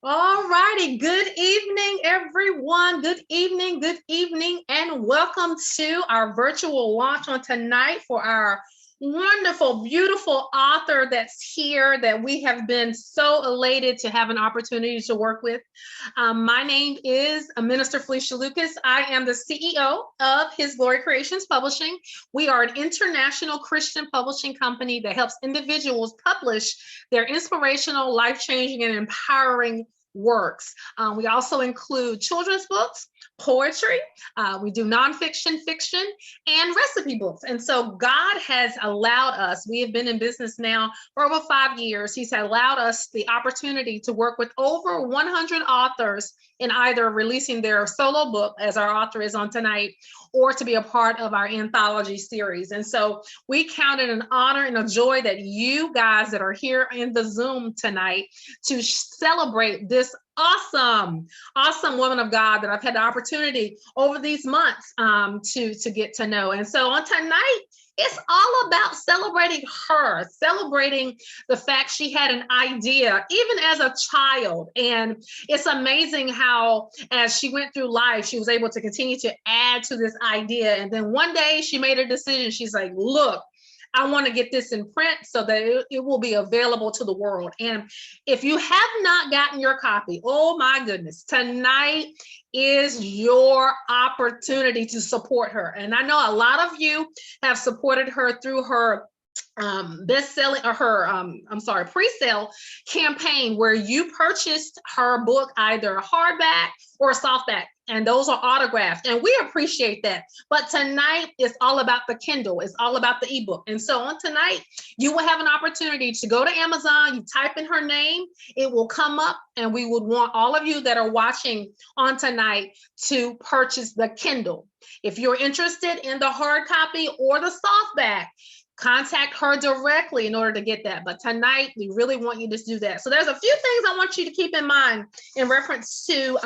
All righty. Good evening, everyone. Good evening, and welcome to our virtual launch on tonight for our wonderful, beautiful author that's here that we have been so elated to have an opportunity to work with. My name is Minister Felicia Lucas. I am the CEO of His Glory Creations Publishing. We are an international Christian publishing company that helps individuals publish their inspirational, life-changing, and empowering works. We also include children's books, poetry, we do nonfiction, fiction, and recipe books. And so God has allowed us, we have been in business now for over 5 years. He's allowed us the opportunity to work with over 100 authors in either releasing their solo book, as our author is on tonight, or to be a part of our anthology series. And so we count it an honor and a joy that you guys that are here in the Zoom tonight to celebrate this awesome woman of God that I've had the opportunity over these months to get to know. And so on tonight, it's all about celebrating her, celebrating the fact she had an idea, even as a child. And it's amazing how, as she went through life, she was able to continue to add to this idea. And then one day she made a decision. She's like, look, I want to get this in print so that it will be available to the world. And if you have not gotten your copy, oh my goodness, tonight is your opportunity to support her. And I know a lot of you have supported her through her best-selling or her pre-sale campaign, where you purchased her book either hardback or softback, and those are autographed, and we appreciate that. But tonight is all about the Kindle, it's all about the ebook. And so on tonight, you will have an opportunity to go to Amazon, you type in her name, it will come up, and we would want all of you that are watching on tonight to purchase the Kindle. If you're interested in the hard copy or the softback, contact her directly in order to get that. But tonight, we really want you to do that. So there's a few things I want you to keep in mind in reference to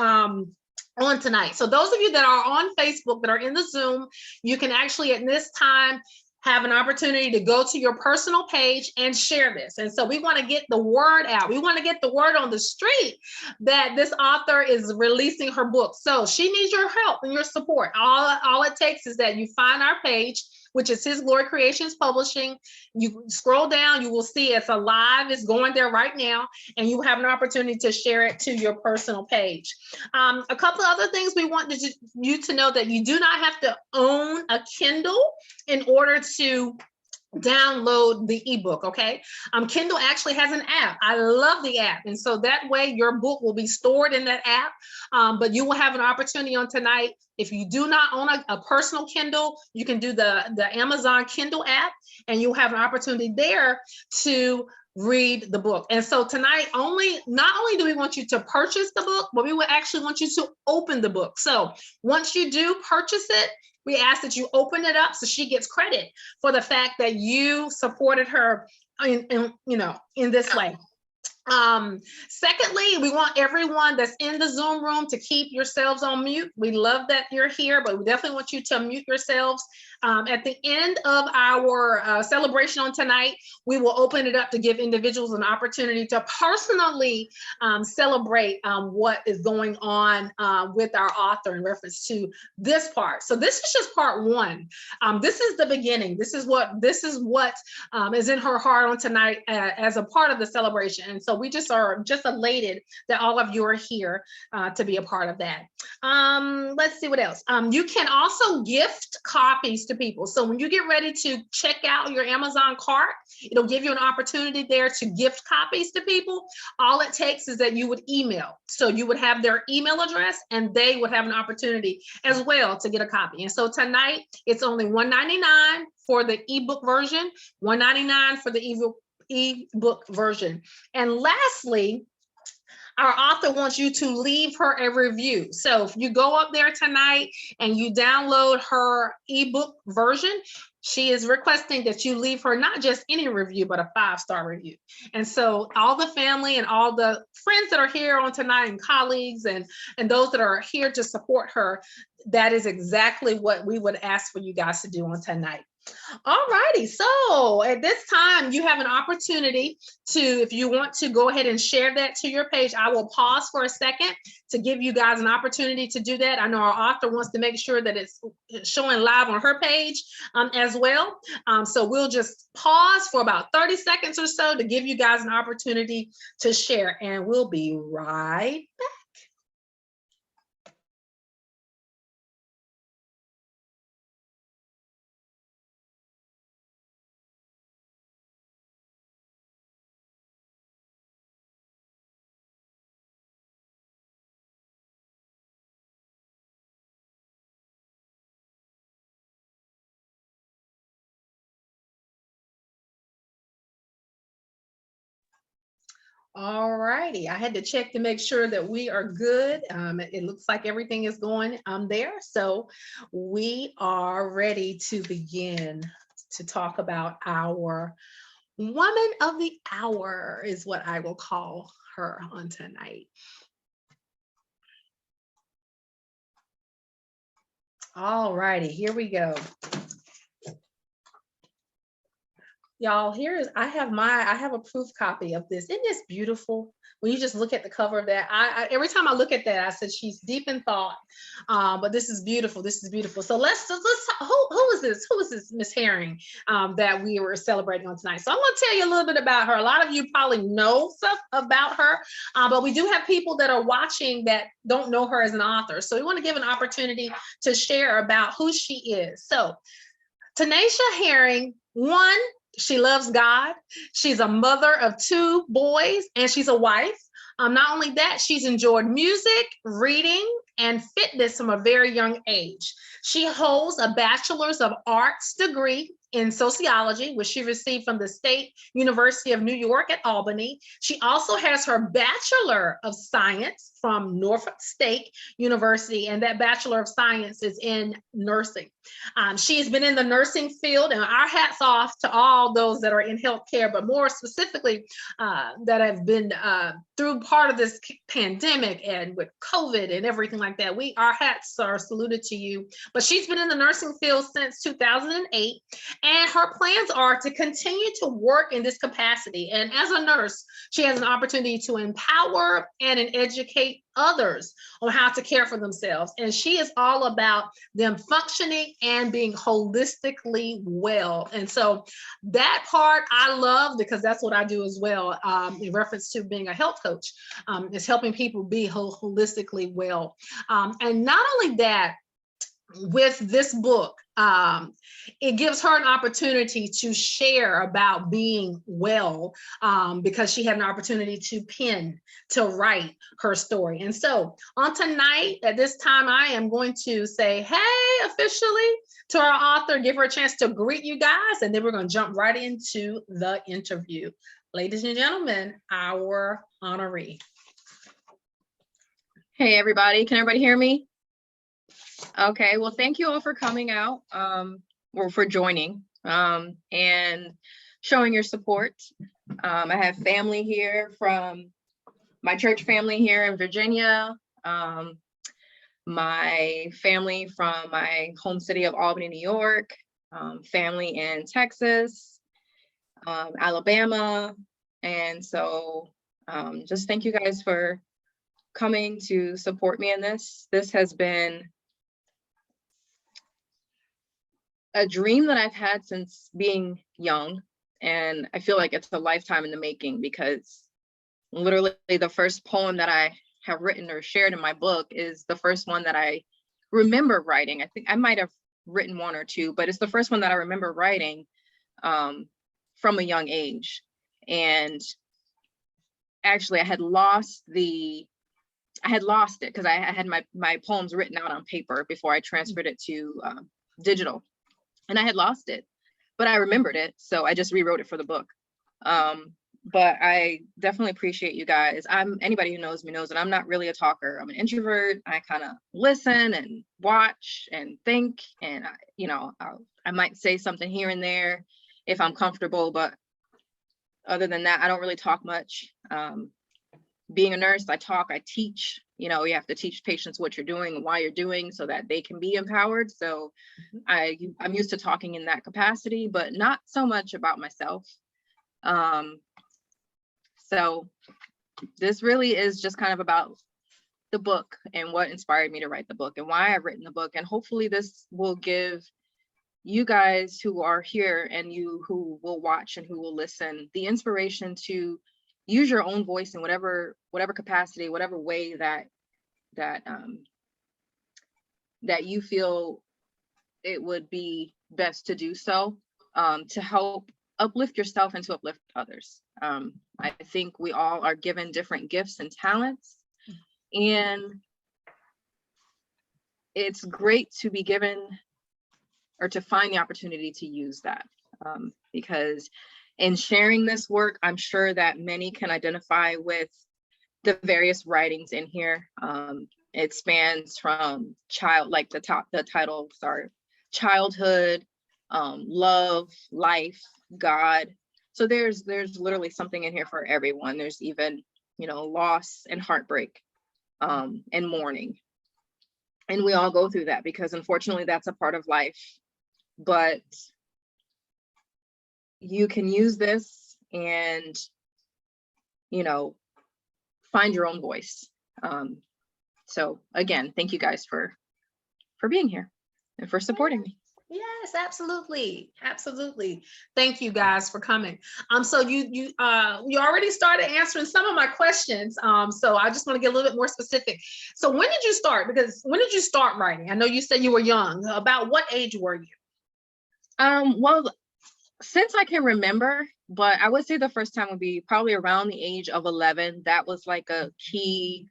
on tonight. So those of you that are on Facebook, that are in the Zoom, you can actually at this time have an opportunity to go to your personal page and share this. And so we want to get the word out. We want to get the word on the street that this author is releasing her book. So she needs your help and your support. All it takes is that you find our page, which is His Glory Creations Publishing. You scroll down, you will see it's alive, it's going there right now, and you have an opportunity to share it to your personal page. A couple of other things we want you to know: that you do not have to own a Kindle in order to download the ebook. Okay, Kindle actually has an app. I love the app, and so that way your book will be stored in that app. But you will have an opportunity on tonight. If you do not own a personal Kindle, you can do the Amazon Kindle app, and you'll have an opportunity there to read the book. And so tonight, not only do we want you to purchase the book, but we will actually want you to open the book. So once you do purchase it, we ask that you open it up so she gets credit for the fact that you supported her in this way. Secondly, we want everyone that's in the Zoom room to keep yourselves on mute. We love that you're here, but we definitely want you to mute yourselves. At the end of our celebration on tonight, we will open it up to give individuals an opportunity to personally celebrate what is going on with our author in reference to this part. So this is just part one. This is the beginning. This is what is in her heart on tonight as a part of the celebration. And so we are just elated that all of you are here to be a part of that. Let's see what else. You can also gift copies to people. So when you get ready to check out your Amazon cart, it'll give you an opportunity there to gift copies to people. All it takes is that you would email. So you would have their email address, and they would have an opportunity as well to get a copy. And so tonight, it's only $1.99 for the ebook version, $1.99 for the ebook version. And lastly, our author wants you to leave her a review. So if you go up there tonight and you download her ebook version, she is requesting that you leave her not just any review, but a 5-star review. And so all the family and all the friends that are here on tonight, and colleagues and those that are here to support her, that is exactly what we would ask for you guys to do on tonight. All righty. So at this time, you have an opportunity to, if you want to go ahead and share that to your page, I will pause for a second to give you guys an opportunity to do that. I know our author wants to make sure that it's showing live on her page as well. So we'll just pause for about 30 seconds or so to give you guys an opportunity to share, and we'll be right back. All righty. I had to check to make sure that we are good. It looks like everything is going there. So we are ready to begin to talk about our woman of the hour, is what I will call her on tonight. All righty, here we go. Y'all, I have a proof copy of this. Isn't this beautiful? When you just look at the cover of that, every time I look at that, I said she's deep in thought. But this is beautiful. This is beautiful. So let's who is this? Who is this Miss Herring that we were celebrating on tonight? So I'm going to tell you a little bit about her. A lot of you probably know stuff about her, but we do have people that are watching that don't know her as an author. So we want to give an opportunity to share about who she is. So TaNaasha Herring, one, she loves God. She's a mother of 2 boys, and she's a wife. Not only that, she's enjoyed music, reading, and fitness from a very young age. She holds a Bachelor's of Arts degree in sociology, which she received from the State University of New York at Albany. She also has her Bachelor of Science from Norfolk State University, and that Bachelor of Science is in nursing. She's been in the nursing field, and our hats off to all those that are in healthcare, but more specifically that have been through part of this pandemic and with COVID and everything like that. Our hats are saluted to you. But she's been in the nursing field since 2008, and her plans are to continue to work in this capacity. And as a nurse, she has an opportunity to empower and educate others on how to care for themselves. And she is all about them functioning and being holistically well. And so that part I love, because that's what I do as well, in reference to being a health coach, is helping people be holistically well. And not only that, with this book, it gives her an opportunity to share about being well, because she had an opportunity to write her story. And so on tonight, at this time, I am going to say, hey, officially to our author, give her a chance to greet you guys, and then we're going to jump right into the interview. Ladies and gentlemen, our honoree. Hey, everybody. Can everybody hear me? Okay, well, thank you all for coming out, or for joining, and showing your support. I have family here from my church family here in Virginia, my family from my home city of Albany, New York, family in Texas, Alabama. And so just thank you guys for coming to support me in this. This has been a dream that I've had since being young, and I feel like it's a lifetime in the making, because literally the first poem that I have written or shared in my book is the first one that I remember writing. I think I might have written 1 or 2, but it's the first one that I remember writing from a young age. And actually I had lost it because I had my poems written out on paper before I transferred it to digital. And I had lost it, but I remembered it. So I just rewrote it for the book. But I definitely appreciate you guys. Anybody who knows me knows that I'm not really a talker. I'm an introvert. I kind of listen and watch and think, and I might say something here and there if I'm comfortable, but other than that, I don't really talk much. being a nurse, I talk, I teach. You know, you have to teach patients what you're doing and why you're doing so that they can be empowered. So I'm used to talking in that capacity, but not so much about myself. So this really is just kind of about the book and what inspired me to write the book and why I've written the book. And hopefully this will give you guys who are here and you who will watch and who will listen the inspiration to use your own voice in whatever capacity, whatever way that you feel it would be best to do so, to help uplift yourself and to uplift others. I think we all are given different gifts and talents, and it's great to be given or to find the opportunity to use that, because in sharing this work, I'm sure that many can identify with the various writings in here. It spans from childhood, love, life, God. So there's literally something in here for everyone. There's even, you know, loss and heartbreak, and mourning. And we all go through that because unfortunately that's a part of life. But you can use this and, you know, find your own voice. So again, thank you guys for being here and for supporting me. Yes, absolutely. Absolutely. Thank you guys for coming. So you already started answering some of my questions. So I just want to get a little bit more specific. So when did you start? Because when did you start writing? I know you said you were young. About what age were you? Well, since I can remember, but I would say the first time would be probably around the age of 11. That was like a key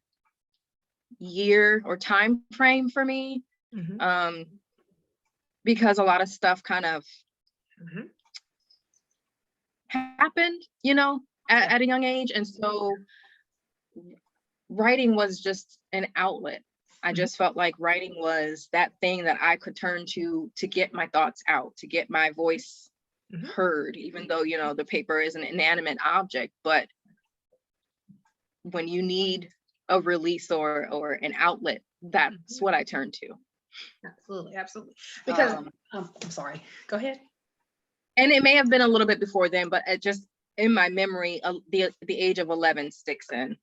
year or time frame for me. Mm-hmm. Because a lot of stuff kind of happened, you know, at a young age. And so writing was just an outlet. I just felt like writing was that thing that I could turn to get my thoughts out, to get my voice heard, even though, you know, the paper is an inanimate object. But when you need a release or an outlet, that's what I turn to. Absolutely, absolutely. Because I'm sorry, go ahead. And it may have been a little bit before then, but it just in my memory, the age of 11 sticks in.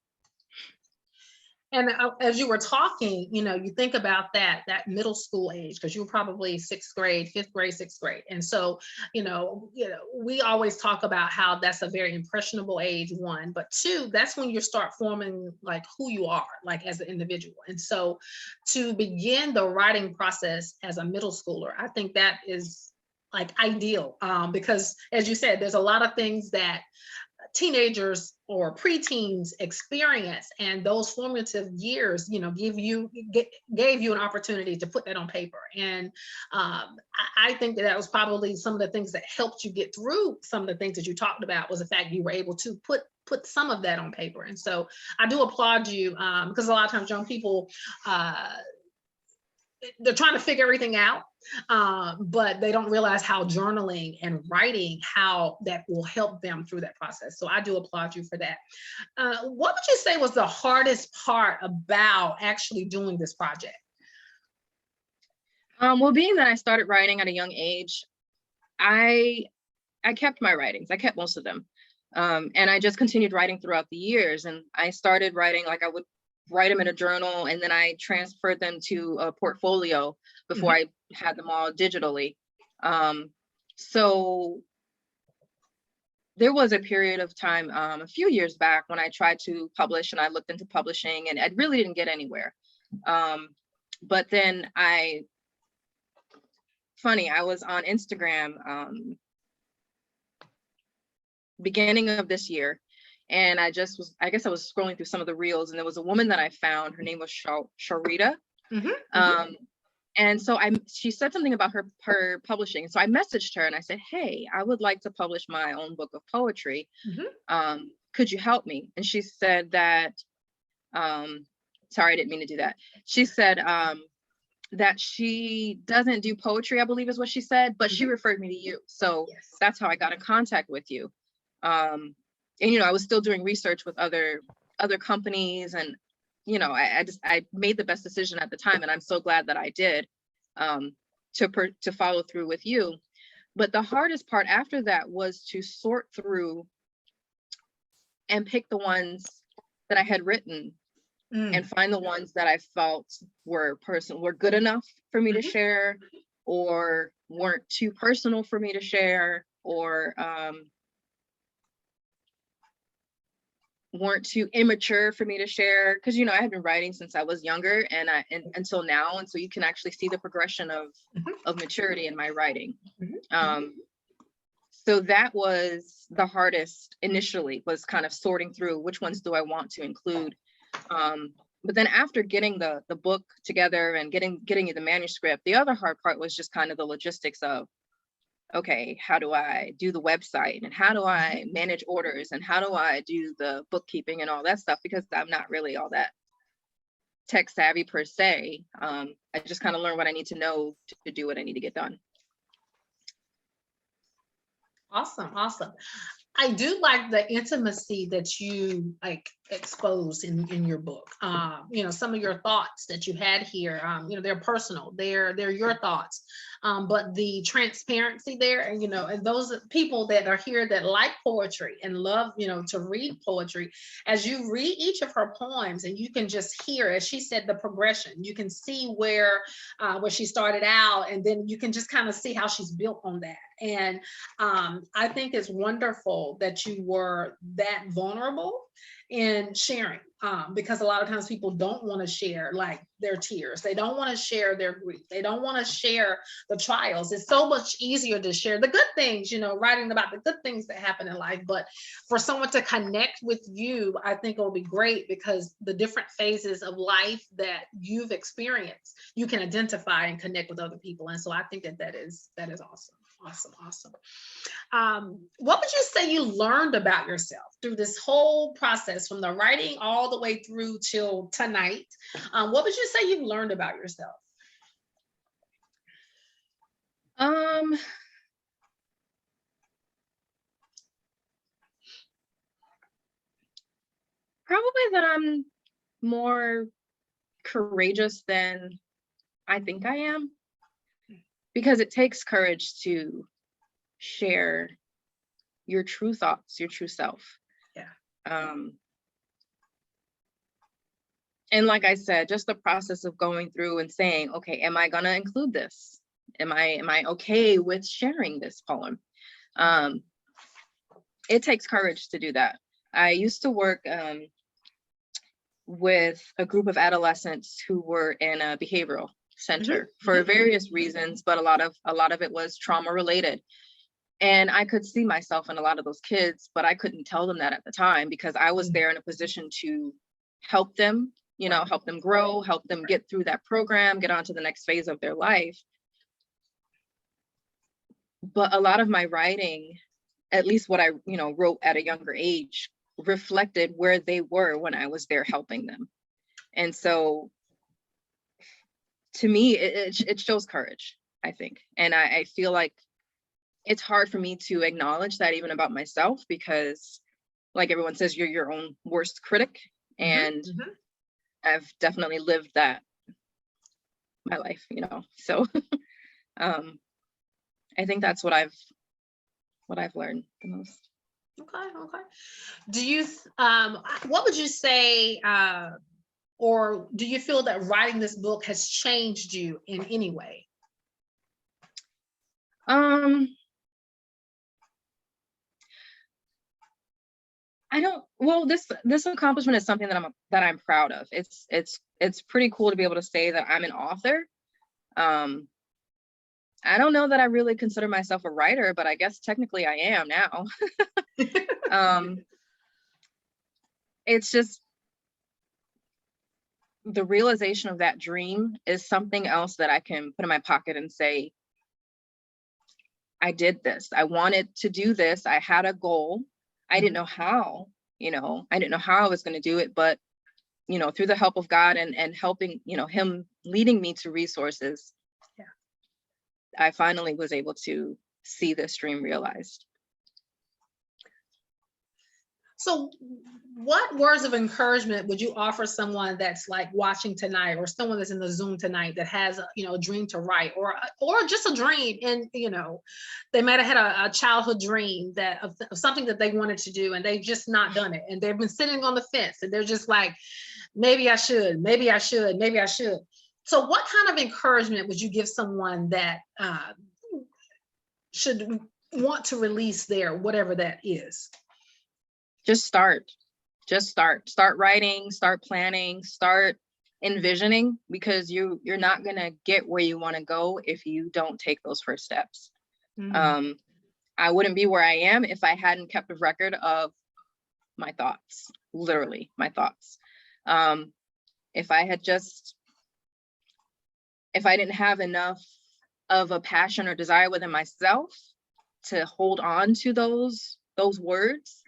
And as you were talking, you know, you think about that middle school age, because you were probably 6th grade, 5th grade, 6th grade. And so, you know, we always talk about how that's a very impressionable age, 1, but 2, that's when you start forming like who you are, like as an individual. And so to begin the writing process as a middle schooler, I think that is like ideal, because as you said, there's a lot of things that teenagers or preteens experience, and those formative years, you know, gave you an opportunity to put that on paper. And I think that was probably some of the things that helped you get through some of the things that you talked about, was the fact you were able to put some of that on paper. And so I do applaud you, because a lot of times young people, they're trying to figure everything out, but they don't realize how journaling and writing, how that will help them through that process. So I do applaud you for that. What would you say was the hardest part about actually doing this project? Well, being that I started writing at a young age, I kept my writings. I kept most of them. And I just continued writing throughout the years. And I started writing, like I would write them in a journal, and then I transferred them to a portfolio before I had them all digitally. So there was a period of time, a few years back, when I tried to publish and I looked into publishing, and I really didn't get anywhere. But then I was on Instagram beginning of this year, and I guess I was scrolling through some of the reels, and there was a woman that I found. Her name was Sharita. And so she said something about her publishing. So I messaged her and I said, hey, I would like to publish my own book of poetry. Could you help me? And she said that, sorry, I didn't mean to do that. She said that she doesn't do poetry, I believe is what she said, but she referred me to you. So that's how I got in contact with you. And, you know, I was still doing research with other other companies, and I made the best decision at the time, and I'm so glad that I did, to follow through with you. But the hardest part after that was to sort through and pick the ones that I had written and find the ones that I felt were good enough for me to share, or weren't too personal for me to share, or weren't too immature for me to share. Because I had been writing since I was younger, and until now, and so you can actually see the progression of maturity in my writing. So that was the hardest initially, was kind of sorting through which ones do I want to include. But then after getting the book together and getting you the manuscript, the other hard part was just kind of the logistics of, okay, how do I do the website, and how do I manage orders, and how do I do the bookkeeping and all that stuff, because I'm not really all that tech savvy per se. I just kind of learned what I need to know to do what I need to get done. Awesome. I do like the intimacy that you expose in your book. Some of your thoughts that you had here, they're personal, they're your thoughts. But the transparency there, and those people that are here that like poetry and love, to read poetry, as you read each of her poems, and you can just hear, as she said, the progression. You can see where she started out, and then you can just kind of see how she's built on that. And I think it's wonderful that you were that vulnerable in sharing, because a lot of times people don't want to share like their tears. They don't want to share their grief. They don't want to share the trials. It's so much easier to share the good things, writing about the good things that happen in life. But for someone to connect with you, I think it will be great, because the different phases of life that you've experienced, you can identify and connect with other people. And so I think that is awesome. Awesome. What would you say you learned about yourself through this whole process, from the writing all the way through till tonight? What would you say you've learned about yourself? Probably that I'm more courageous than I think I am, because it takes courage to share your true thoughts, your true self. Yeah. And like I said, just the process of going through and saying, okay, am I gonna include this? Am I okay with sharing this poem? It takes courage to do that. I used to work with a group of adolescents who were in a behavioral center for various reasons, but a lot of it was trauma related. And I could see myself in a lot of those kids, but I couldn't tell them that at the time, because I was there in a position to help them, help them grow, help them get through that program, get on to the next phase of their life. But a lot of my writing, at least what I, wrote at a younger age, reflected where they were when I was there helping them. And so to me, it shows courage, I think. And I feel like it's hard for me to acknowledge that even about myself, because like everyone says, you're your own worst critic. And I've definitely lived that my life, so I think that's what I've learned the most. Okay. Do you what would you say, or do you feel that writing this book has changed you in any way? I don't. Well, this accomplishment is something that I'm proud of. It's pretty cool to be able to say that I'm an author. I don't know that I really consider myself a writer, but I guess technically I am now. It's just the realization of that dream is something else that I can put in my pocket and say, I did this. I wanted to do this. I had a goal. I didn't know how, I didn't know how I was going to do it, but, through the help of God and helping, him leading me to resources, I finally was able to see this dream realized. So what words of encouragement would you offer someone that's like watching tonight, or someone that's in the Zoom tonight that has a dream to write, or just a dream, and they might have had a childhood dream that of something that they wanted to do and they've just not done it, and they've been sitting on the fence and they're just like, maybe I should, maybe I should, maybe I should. So what kind of encouragement would you give someone that should want to release their whatever that is? Just start writing, start planning, start envisioning, because you're not going to get where you want to go if you don't take those first steps. I wouldn't be where I am if I hadn't kept a record of my thoughts, literally my thoughts. If I didn't have enough of a passion or desire within myself to hold on to those words,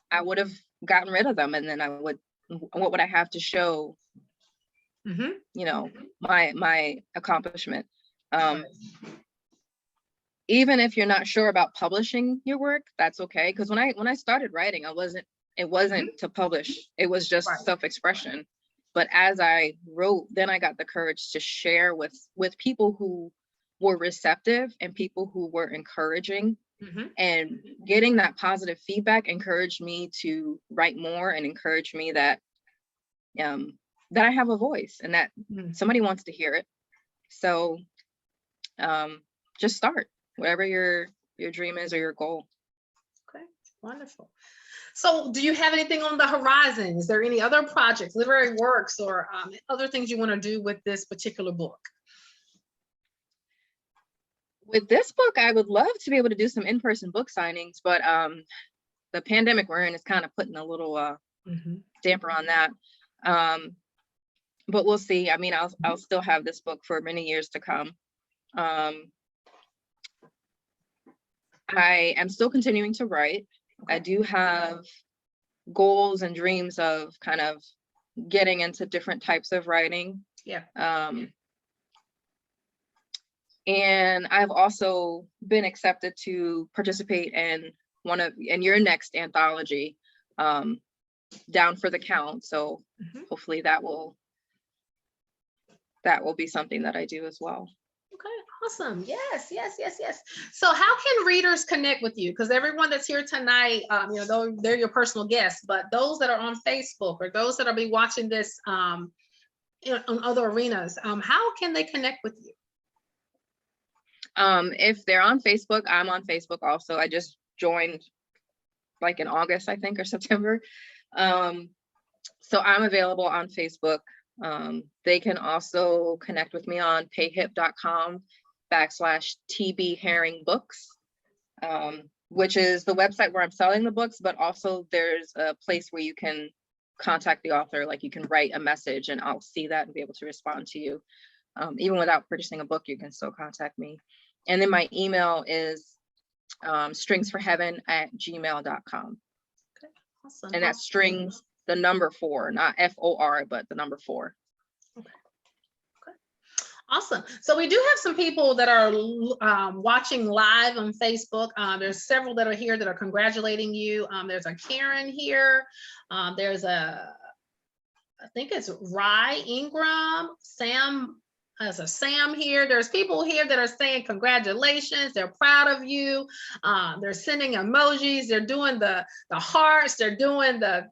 I would have gotten rid of them, and then what would I have to show, my accomplishment? Even if you're not sure about publishing your work, that's okay. Because when I started writing, it wasn't to publish, it was just self-expression. But as I wrote, then I got the courage to share with people who were receptive and people who were encouraging. And getting that positive feedback encouraged me to write more, and encouraged me that I have a voice and that somebody wants to hear it. So just start whatever your dream is or your goal. Okay, wonderful. So do you have anything on the horizon? Is there any other projects, literary works, or other things you want to do with this particular book? With this book, I would love to be able to do some in-person book signings, but the pandemic we're in is kind of putting a little damper on that. But we'll see. I mean, I'll still have this book for many years to come. I am still continuing to write. I do have goals and dreams of kind of getting into different types of writing. And I've also been accepted to participate in your next anthology, Down for the Count. So hopefully that will be something that I do as well. Okay, awesome. Yes. So how can readers connect with you? Because everyone that's here tonight, they're your personal guests, but those that are on Facebook or those that will be watching this on other arenas, how can they connect with you? If they're on Facebook, I'm on Facebook also. I just joined like in August, I think, or September. So I'm available on Facebook. They can also connect with me on payhip.com/TBHerringbooks, which is the website where I'm selling the books, but also there's a place where you can contact the author, like you can write a message and I'll see that and be able to respond to you. Even without purchasing a book, you can still contact me. And then my email is stringsforheaven@gmail.com. Okay, awesome. And that's strings, the number 4, not FOR, but the number 4. Okay. Awesome. So we do have some people that are watching live on Facebook. There's several that are here that are congratulating you. There's a Karen here. There's I think it's Rye Ingram, Sam. There's a Sam here. There's people here that are saying congratulations. They're proud of you. They're sending emojis. They're doing the hearts. They're doing the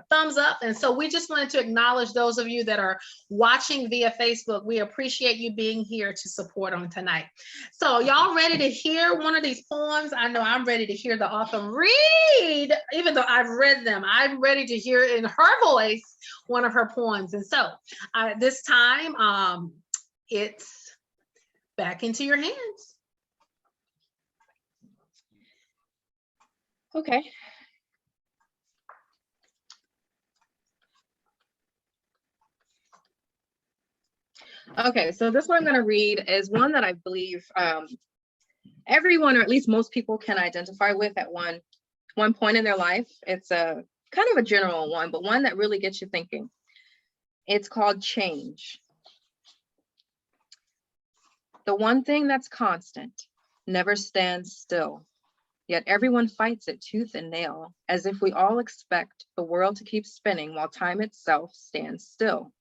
thumbs up. And so we just wanted to acknowledge those of you that are watching via Facebook. We appreciate you being here to support on tonight. So y'all ready to hear one of these poems? I know I'm ready to hear the author read, even though I've read them. I'm ready to hear in her voice one of her poems. And so this time, it's back into your hands. Okay. Okay, so this one I'm going to read is one that I believe everyone, or at least most people, can identify with at one point in their life. It's a kind of a general one, but one that really gets you thinking. It's called Change. The one thing that's constant never stands still. Yet everyone fights it tooth and nail, as if we all expect the world to keep spinning while time itself stands still.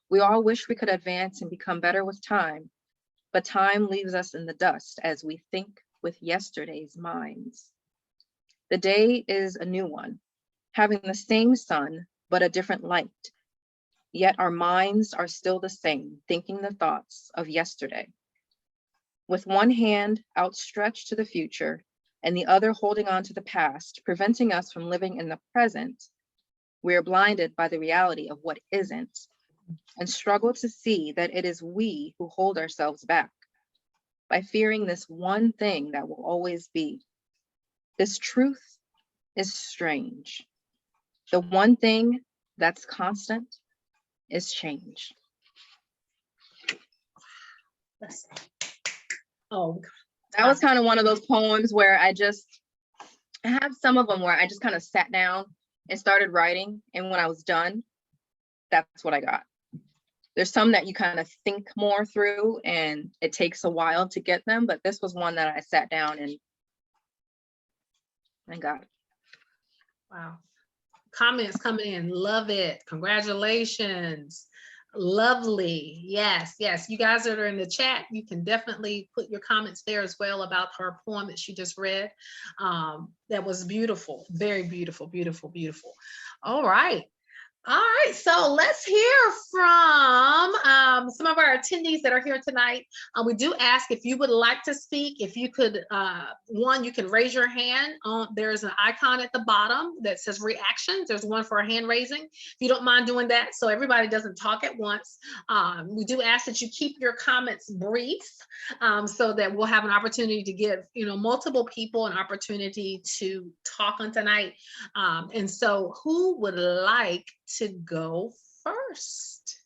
We all wish we could advance and become better with time, but time leaves us in the dust as we think with yesterday's minds. The day is a new one, having the same sun, but a different light. Yet our minds are still the same, thinking the thoughts of yesterday. With one hand outstretched to the future and the other holding on to the past, preventing us from living in the present, we are blinded by the reality of what isn't and struggle to see that it is we who hold ourselves back by fearing this one thing that will always be. This truth is strange. The one thing that's constant is change. Oh, that was kind of one of those poems where I have some of them where I just kind of sat down and started writing. And when I was done, that's what I got. There's some that you kind of think more through and it takes a while to get them, but this was one that I sat down and got. Wow. Comments coming in. Love it. Congratulations. Lovely. Yes, yes. You guys that are in the chat, you can definitely put your comments there as well about her poem that she just read. That was beautiful. Very beautiful, beautiful, beautiful. All right. All right, so let's hear from some of our attendees that are here tonight. We do ask if you would like to speak, if you could, one, you can raise your hand. There's an icon at the bottom that says reactions. There's one for a hand raising. If you don't mind doing that, so everybody doesn't talk at once. We do ask that you keep your comments brief so that we'll have an opportunity to give, multiple people an opportunity to talk on tonight. And so who would like to go first?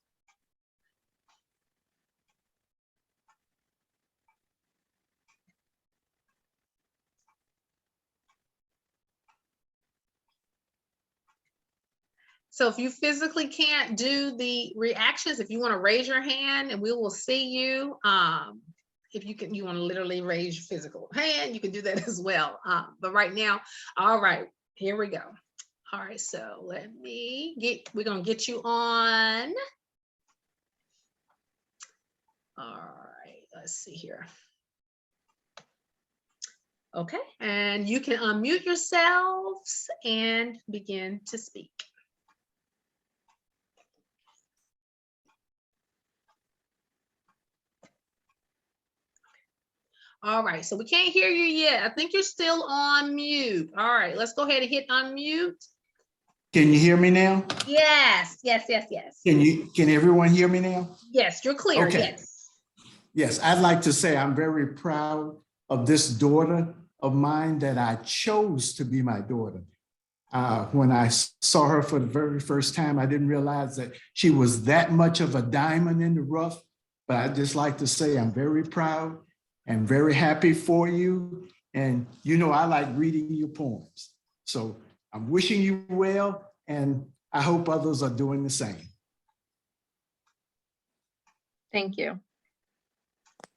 So if you physically can't do the reactions, if you want to raise your hand and we will see you. If you want to literally raise your physical hand, you can do that as well. But right now, all right, here we go. All right, so we're gonna get you on. All right, let's see here. Okay, and you can unmute yourselves and begin to speak. All right, so we can't hear you yet. I think you're still on mute. All right, let's go ahead and hit unmute. Can you hear me now? Yes, yes, yes, yes. Can everyone hear me now? Yes, you're clear. Okay. Yes. Yes, I'd like to say I'm very proud of this daughter of mine that I chose to be my daughter. When I saw her for the very first time, I didn't realize that she was that much of a diamond in the rough, but I'd just like to say I'm very proud and very happy for you. And I like reading your poems. So I'm wishing you well, and I hope others are doing the same. Thank you.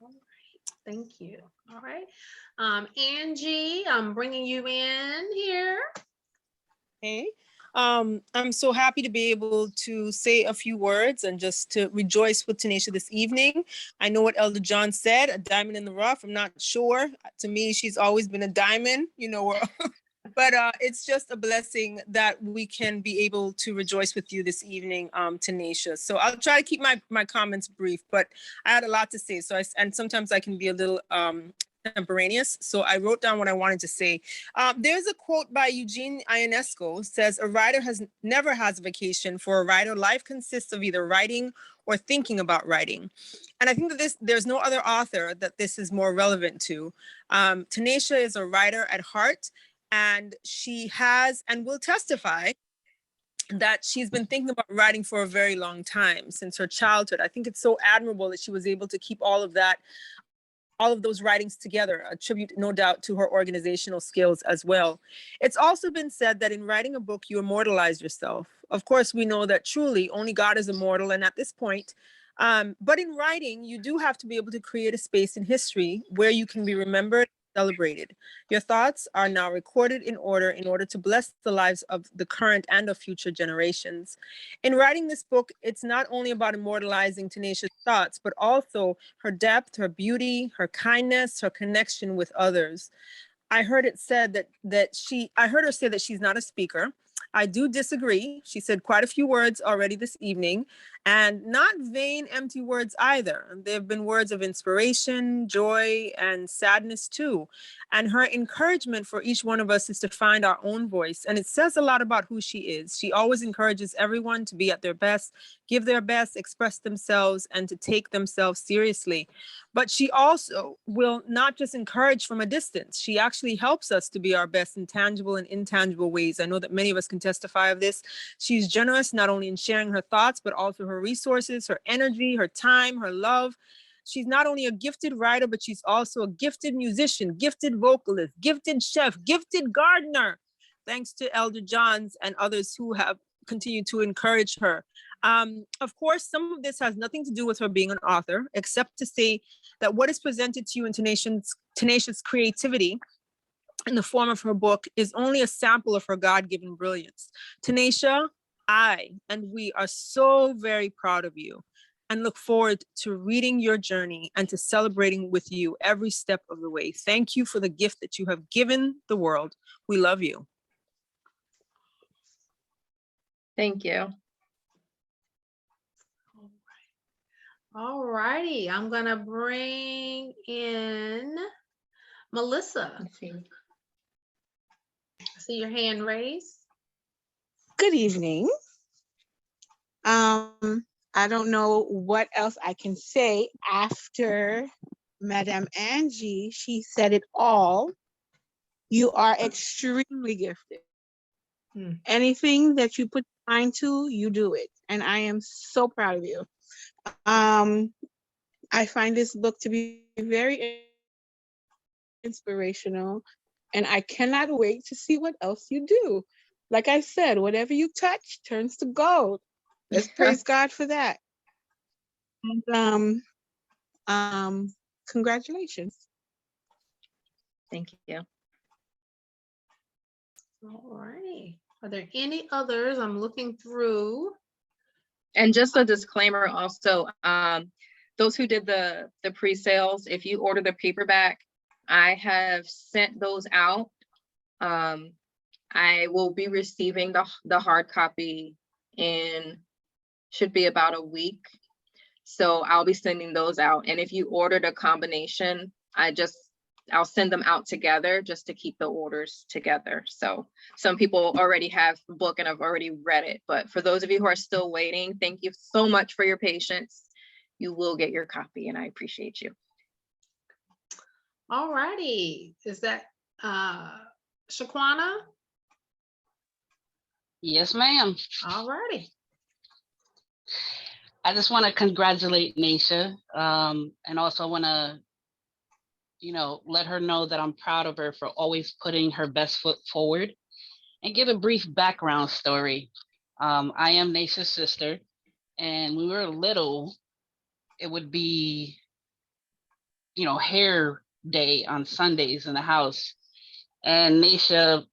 All right, thank you. All right, Angie, I'm bringing you in here. Hey, I'm so happy to be able to say a few words and just to rejoice with TaNaasha this evening. I know what Elder John said, a diamond in the rough. I'm not sure. To me, she's always been a diamond, but it's just a blessing that we can be able to rejoice with you this evening, TaNaasha. So I'll try to keep my comments brief, but I had a lot to say. And sometimes I can be a little contemporaneous. So I wrote down what I wanted to say. There's a quote by Eugene Ionesco, says, "A writer never has a vacation. For a writer, life consists of either writing or thinking about writing." And I think that there's no other author that this is more relevant to. TaNaasha is a writer at heart, and she has and will testify that she's been thinking about writing for a very long time, since her childhood. I think it's so admirable that she was able to keep all of those writings together, a tribute, no doubt, to her organizational skills as well. It's also been said that in writing a book, you immortalize yourself. Of course, we know that truly only God is immortal, and at this point, but in writing, you do have to be able to create a space in history where you can be remembered, celebrated. Your thoughts are now recorded in order to bless the lives of the current and of future generations. In writing this book, it's not only about immortalizing TaNaasha's thoughts, but also her depth, her beauty, her kindness, her connection with others. I heard it said I heard her say that she's not a speaker. I do disagree. She said quite a few words already this evening, and not vain, empty words either. There have been words of inspiration, joy, and sadness too. And her encouragement for each one of us is to find our own voice. And it says a lot about who she is. She always encourages everyone to be at their best, give their best, express themselves, and to take themselves seriously. But she also will not just encourage from a distance. She actually helps us to be our best in tangible and intangible ways. I know that many of us can testify of this. She's generous not only in sharing her thoughts, but also her resources, her energy, her time, her love. She's not only a gifted writer, but she's also a gifted musician, gifted vocalist, gifted chef, gifted gardener. Thanks to Elder Johns and others who have continued to encourage her. Of course, some of this has nothing to do with her being an author, except to say that what is presented to you in TaNaasha's creativity in the form of her book is only a sample of her God-given brilliance. TaNaasha, I and we are so very proud of you and look forward to reading your journey and to celebrating with you every step of the way. Thank you for the gift that you have given the world. We love you. Thank you. All righty, I'm gonna bring in Melissa. Let's see. I see your hand raised. Good evening. I don't know what else I can say after Madame Angie. She said it all. You are extremely gifted. Anything that you put your mind to, you do it. And I am so proud of you. I find this book to be very inspirational, and I cannot wait to see what else you do. Like I said, whatever you touch turns to gold. Let's praise God for that. And congratulations. Thank you. All righty. Are there any others? I'm looking through. And just a disclaimer also, those who did the pre-sales, if you order the paperback, I have sent those out. I will be receiving the hard copy in, should be about a week. So I'll be sending those out. And if you ordered a combination, I'll send them out together just to keep the orders together. So some people already have the book and have already read it, but for those of you who are still waiting, thank you so much for your patience. You will get your copy and I appreciate you. All righty. Is that Shaquana? Yes, ma'am. All righty. I just want to congratulate Naisha, and also want to, let her know that I'm proud of her for always putting her best foot forward. And give a brief background story. I am Naisha's sister, and when we were little, it would be, hair day on Sundays in the house. And Naisha,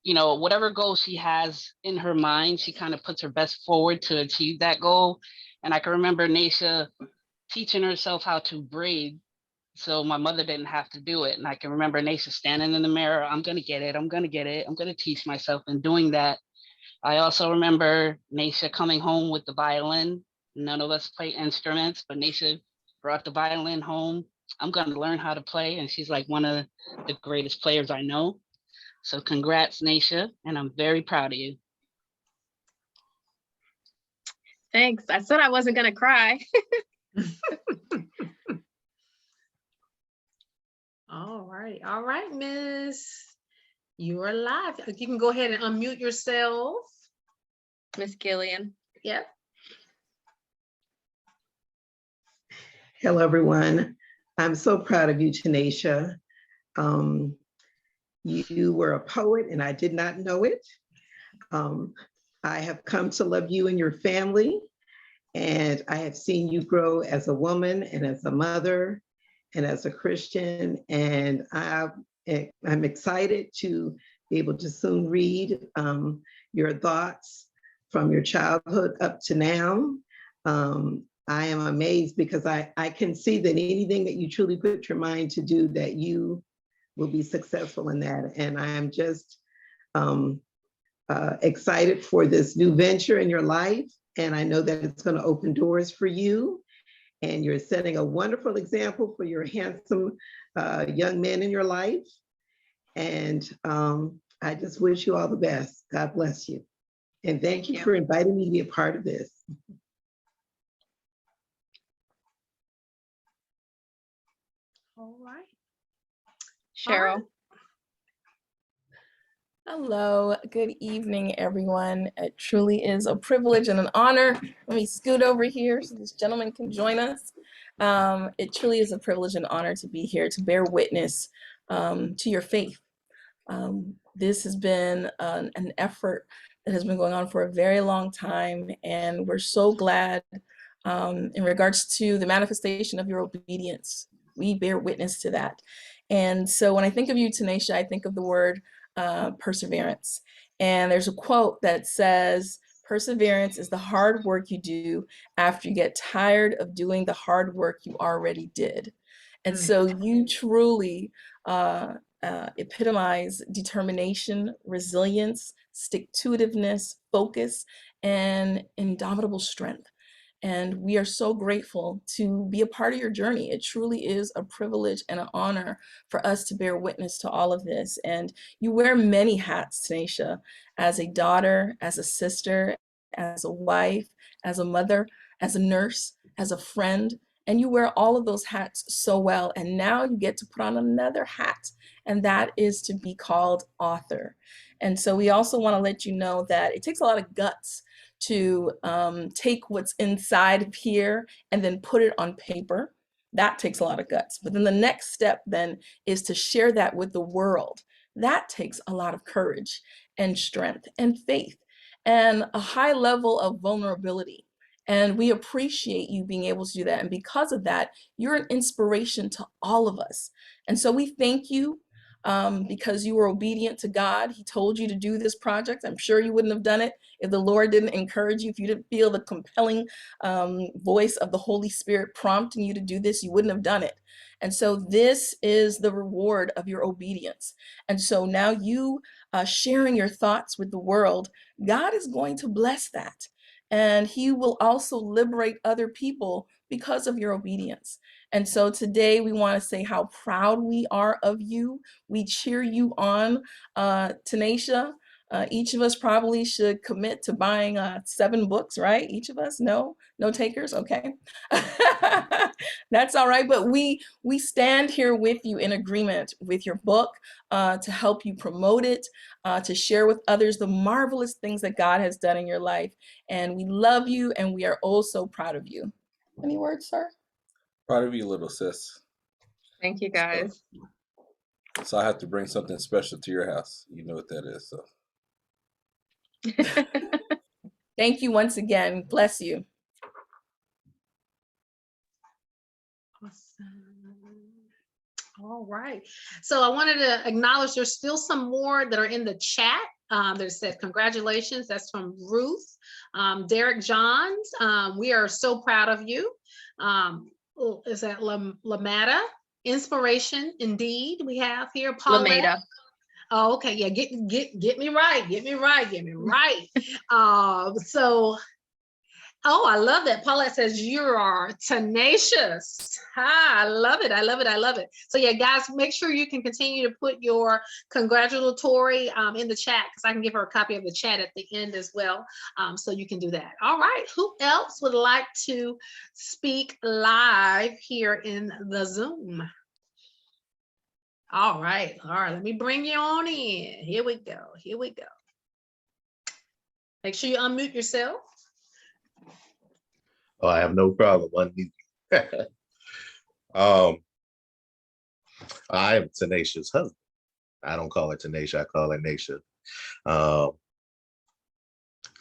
whatever goal she has in her mind, she kind of puts her best forward to achieve that goal. And I can remember Naisha teaching herself how to braid, so my mother didn't have to do it. And I can remember Naisha standing in the mirror, I'm gonna get it, I'm gonna get it, I'm gonna teach myself, and doing that. I also remember Naisha coming home with the violin. None of us play instruments, but Naisha brought the violin home. I'm gonna learn how to play, and she's like one of the greatest players I know. So congrats, Naisha, and I'm very proud of you. Thanks. I said I wasn't gonna cry. All right, Miss. You are live. You can go ahead and unmute yourself. Miss Gillian. Yep. Hello, everyone. I'm so proud of you, TaNaasha. You were a poet and I did not know it. I have come to love you and your family, and I have seen you grow as a woman and as a mother, and as a Christian. And I'm excited to be able to soon read your thoughts from your childhood up to now. I am amazed because I can see that anything that you truly put your mind to do, that you will be successful in that. And I am just excited for this new venture in your life. And I know that it's going to open doors for you. And you're setting a wonderful example for your handsome young men in your life. And I just wish you all the best. God bless you. And thank you for inviting me to be a part of this. All right. Cheryl. Hello, good evening, everyone. It truly is a privilege and an honor. Let me scoot over here so this gentleman can join us. It truly is a privilege and honor to be here to bear witness to your faith. This has been an effort that has been going on for a very long time, and we're so glad in regards to the manifestation of your obedience. We bear witness to that. And so when I think of you, TaNaasha, I think of the word perseverance. And there's a quote that says, perseverance is the hard work you do after you get tired of doing the hard work you already did. And so you truly epitomize determination, resilience, stick-to-itiveness, focus, and indomitable strength. And we are so grateful to be a part of your journey. It truly is a privilege and an honor for us to bear witness to all of this. And you wear many hats, TaNaasha, as a daughter, as a sister, as a wife, as a mother, as a nurse, as a friend, and you wear all of those hats so well. And now you get to put on another hat, and that is to be called author. And so we also want to let you know that it takes a lot of guts to take what's inside of here and then put it on paper. That takes a lot of guts. But then the next step then is to share that with the world. That takes a lot of courage and strength and faith and a high level of vulnerability. And we appreciate you being able to do that. And because of that, you're an inspiration to all of us. And so we thank you because you were obedient to God. He told you to do this project. I'm sure you wouldn't have done it if the Lord didn't encourage you. If you didn't feel the compelling voice of the Holy Spirit prompting you to do this, you wouldn't have done it. And so this is the reward of your obedience. And so now you sharing your thoughts with the world, God is going to bless that. And he will also liberate other people because of your obedience. And so today we want to say how proud we are of you. We cheer you on, TaNaasha. Each of us probably should commit to buying 7 books, right? Each of us? No takers? Okay. That's all right. But we stand here with you in agreement with your book to help you promote it, to share with others the marvelous things that God has done in your life. And we love you, and we are all so proud of you. Any words, sir? Proud of you, little sis. Thank you, guys. So I have to bring something special to your house. You know what that is. So Thank you once again. Bless you. Awesome. All right. So I wanted to acknowledge there's still some more that are in the chat. That said congratulations. That's from Ruth. Derek Johns. We are so proud of you. Is that Lamada? Inspiration indeed. We have here Paulette. Lamada. Oh, okay. Yeah, get me right. Get me right. So oh, I love that. Paulette says you are tenacious. I love it. I love it. So yeah, guys, make sure you can continue to put your congratulatory in the chat, because I can give her a copy of the chat at the end as well. So you can do that. All right. Who else would like to speak live here in the Zoom? All right. Let me bring you on in. Here we go. Make sure you unmute yourself. Oh, I have no problem unmuting. I am TaNaasha's husband. I don't call her TaNaasha, I call her Naasha.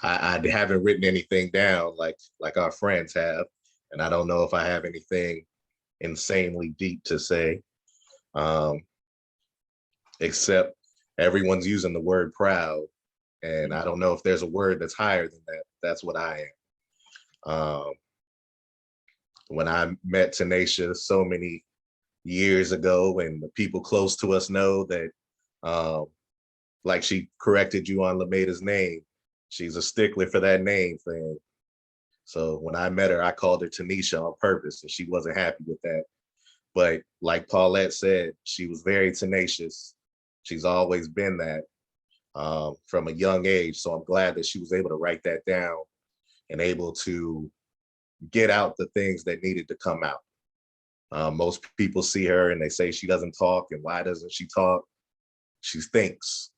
I haven't written anything down like our friends have, and I don't know if I have anything insanely deep to say, except everyone's using the word proud. And I don't know if there's a word that's higher than that. That's what I am. When I met TaNaasha so many years ago, and the people close to us know that, like she corrected you on LaMaida's name, she's a stickler for that name thing. So when I met her, I called her TaNaasha on purpose, and she wasn't happy with that. But like Paulette said, she was very tenacious. She's always been that from a young age. So I'm glad that she was able to write that down and able to get out the things that needed to come out. Most people see her and they say she doesn't talk, and why doesn't she talk? She thinks,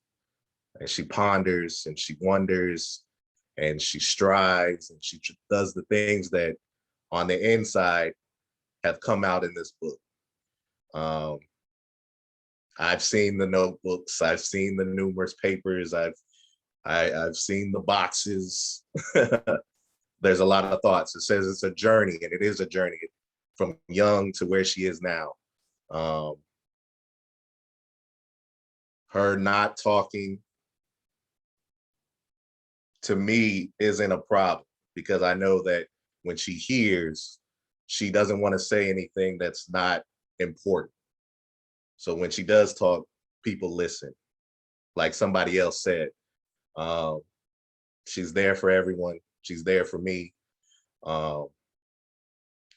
and she ponders, and she wonders, and she strives, and she does the things that on the inside have come out in this book. I've seen the notebooks, I've seen the numerous papers, I've seen the boxes. There's a lot of thoughts. It says it's a journey, and it is a journey from young to where she is now. Her not talking to me isn't a problem, because I know that when she hears, she doesn't want to say anything that's not important. So when she does talk, people listen. Like somebody else said, she's there for everyone. She's there for me.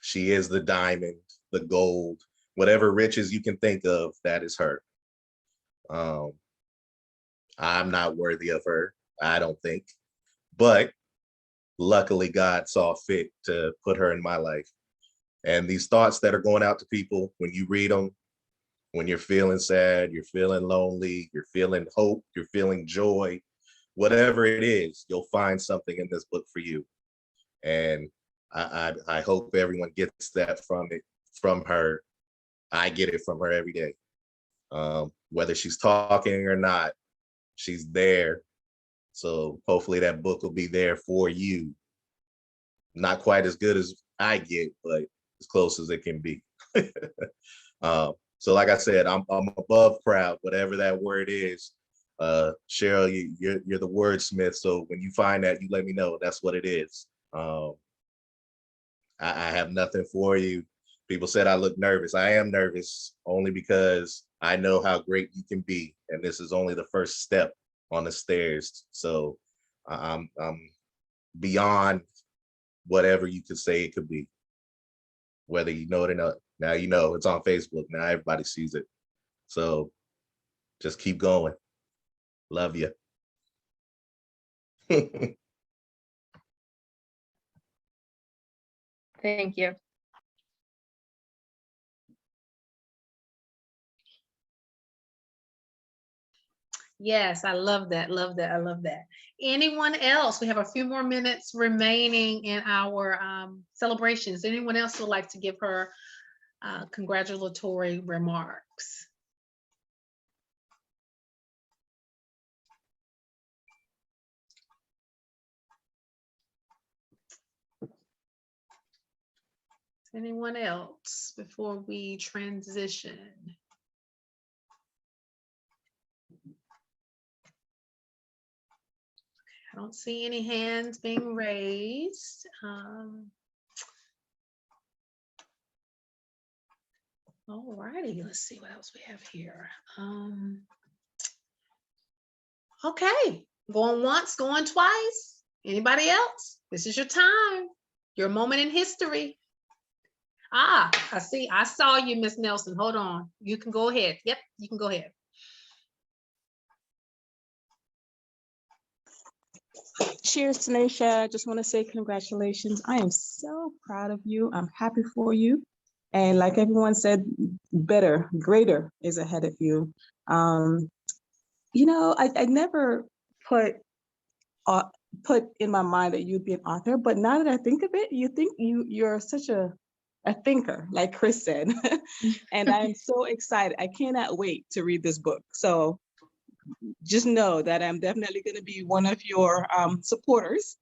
She is the diamond, the gold, whatever riches you can think of, that is her. I'm not worthy of her, I don't think. But luckily, God saw fit to put her in my life. And these thoughts that are going out to people, when you read them, when you're feeling sad, you're feeling lonely, you're feeling hope, you're feeling joy, whatever it is, you'll find something in this book for you. And I hope everyone gets that from her. I get it from her every day. Whether she's talking or not, she's there. So hopefully that book will be there for you. Not quite as good as I get, but as close as it can be. So like I said, I'm above proud, whatever that word is. Cheryl, you're the wordsmith. So when you find that, you let me know. That's what it is. I have nothing for you. People said I look nervous. I am nervous only because I know how great you can be. And this is only the first step on the stairs. So I'm beyond whatever you could say it could be, whether you know it or not. Now you know, it's on Facebook. Now everybody sees it. So just keep going. Love you. Thank you. Yes, I love that. Love that. I love that. Anyone else? We have a few more minutes remaining in our celebrations. Anyone else would like to give her congratulatory remarks? Anyone else before we transition? I don't see any hands being raised. All righty, let's see what else we have here. Okay, going once, going twice. Anybody else? This is your time, your moment in history. Ah, I see, I saw you, Miss Nelson. Hold on, you can go ahead. Yep, you can go ahead. Cheers, TaNaasha. Just want to say congratulations. I am so proud of you. I'm happy for you. And like everyone said, better, greater is ahead of you. You know, I never put in my mind that you'd be an author, but now that I think of it, you're such a thinker, like Chris said. And I'm so excited. I cannot wait to read this book. So just know that I'm definitely going to be one of your supporters.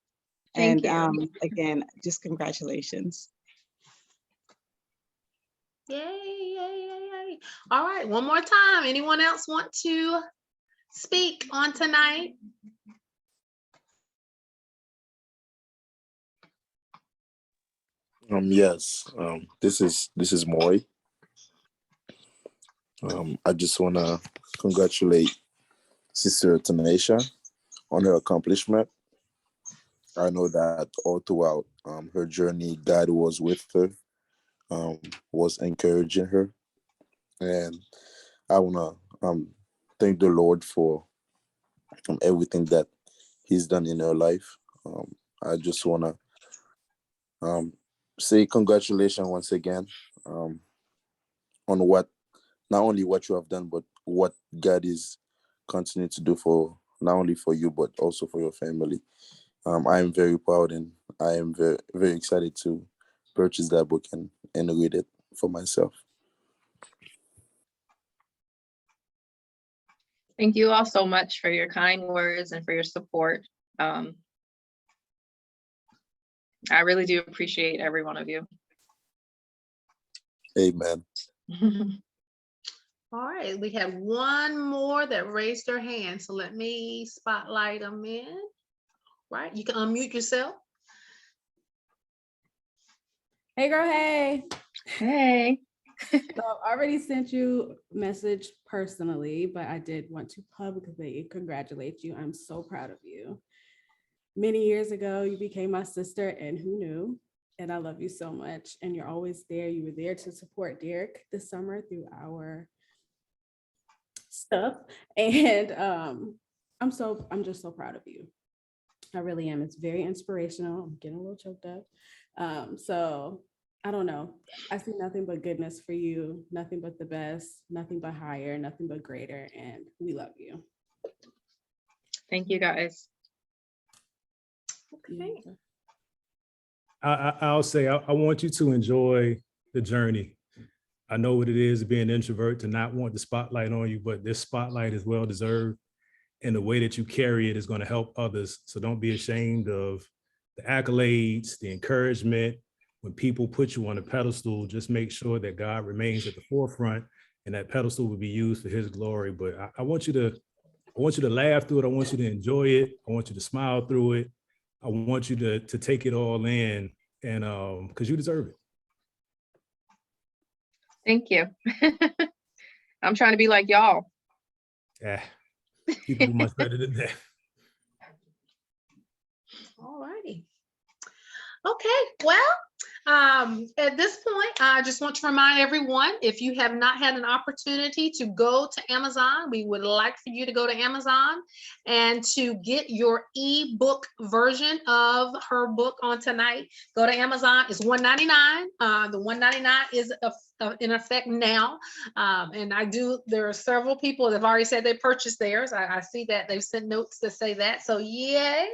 Thank and you. Again, just congratulations. Yay, yay, yay, yay. All right, one more time. Anyone else want to speak on tonight? Yes, this is Moy. I just wanna congratulate Sister TaNaasha on her accomplishment. I know that all throughout her journey, God was with her, um, was encouraging her, and I wanna thank the Lord for everything that He's done in her life. I just wanna um, say congratulations once again on what not only what you have done, but what God is continuing to do for not only for you but also for your family. I am very proud and I am very very excited to purchase that book and read it for myself. Thank you all so much for your kind words and for your support. I really do appreciate every one of you. Amen. All right, we have one more that raised their hand, so let me spotlight them in. Right, you can unmute yourself. Hey girl, hey. Hey. So I already sent you a message personally, but I did want to publicly congratulate you. I'm so proud of you. Many years ago, you became my sister, and who knew? And I love you so much. And you're always there. You were there to support Derek this summer through our stuff. And I'm just so proud of you. I really am. It's very inspirational. I'm getting a little choked up. So I don't know. I see nothing but goodness for you, nothing but the best, nothing but higher, nothing but greater. And we love you. Thank you guys. Okay. I'll say I want you to enjoy the journey. I know what it is to be an introvert, to not want the spotlight on you, but this spotlight is well deserved. And the way that you carry it is going to help others. So don't be ashamed of the accolades, the encouragement. When people put you on a pedestal, just make sure that God remains at the forefront and that pedestal will be used for his glory. But I want you to laugh through it. I want you to enjoy it. I want you to smile through it. I want you to take it all in, and because you deserve it. Thank you. I'm trying to be like y'all. Yeah, people do much better than that. All righty. Okay, well, at this point, I just want to remind everyone, if you have not had an opportunity to go to Amazon, we would like for you to go to Amazon and to get your ebook version of her book on tonight. Go to Amazon. It's $1.99. The $1.99 is in effect now. And there are several people that have already said they purchased theirs. I see that they've sent notes to say that. So yay.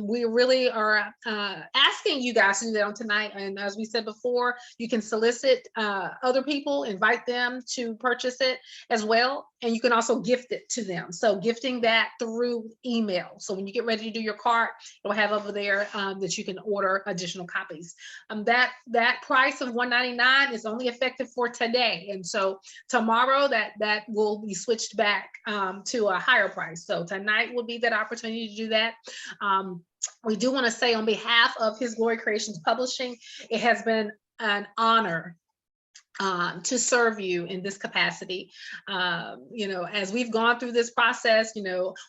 We really are asking you guys to do that on tonight. And as we said before, you can solicit other people, invite them to purchase it as well. And you can also gift it to them. So gifting that through email. So when you get ready to do your cart, it'll have over there that you can order additional copies. That price of $1.99 is only effective for today. And so tomorrow that will be switched back to a higher price. So tonight will be that opportunity to do that. We do want to say on behalf of His Glory Creations Publishing, it has been an honor to serve you in this capacity. As we've gone through this process,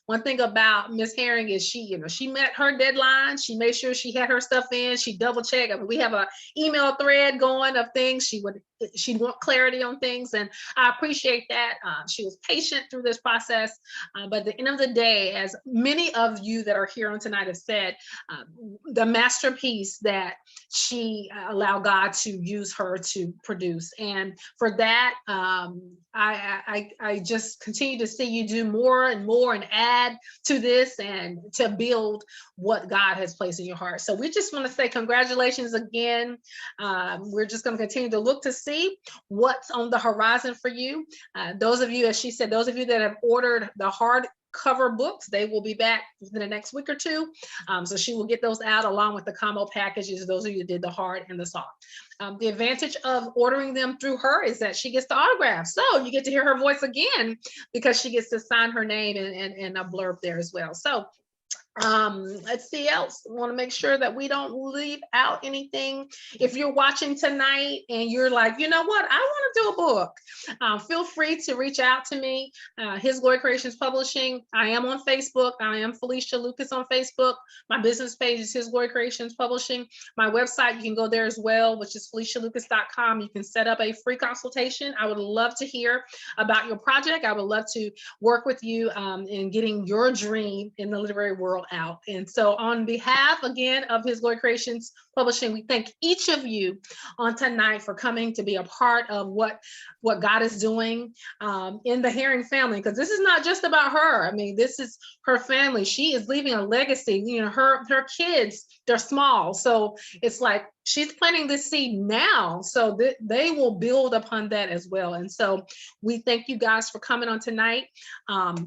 one thing about Miss Herring is she met her deadline. She made sure she had her stuff in. She double checked. I mean, we have an email thread going of things. She'd want clarity on things, and I appreciate that. She was patient through this process, but at the end of the day, as many of you that are here on tonight have said, the masterpiece that she allowed God to use her to produce. And for that, I just continue to see you do more and more and add to this and to build what God has placed in your heart. So we just want to say congratulations again. We're just going to continue to look to see what's on the horizon for you. Those of you, as she said, those of you that have ordered the hard cover books. They will be back within the next week or two. So she will get those out along with the combo packages, those of you that did the hard and the soft. The advantage of ordering them through her is that she gets the autograph. So you get to hear her voice again because she gets to sign her name and a blurb there as well. So let's see else. Want to make sure that we don't leave out anything. If you're watching tonight and you're like, you know what, I want to do a book, feel free to reach out to me. His Glory Creations Publishing. I am on Facebook. I am Felicia Lucas on Facebook. My business page is His Glory Creations Publishing. My website, you can go there as well, which is FeliciaLucas.com. You can set up a free consultation. I would love to hear about your project. I would love to work with you in getting your dream in the literary world out. And so on behalf again of His Glory Creations Publishing, we thank each of you on tonight for coming to be a part of what God is doing in the Herring family, because this is not just about her. I mean, this is her family. She is leaving a legacy. You know, her kids, they're small. So it's like she's planting this seed now, so that they will build upon that as well. And so we thank you guys for coming on tonight.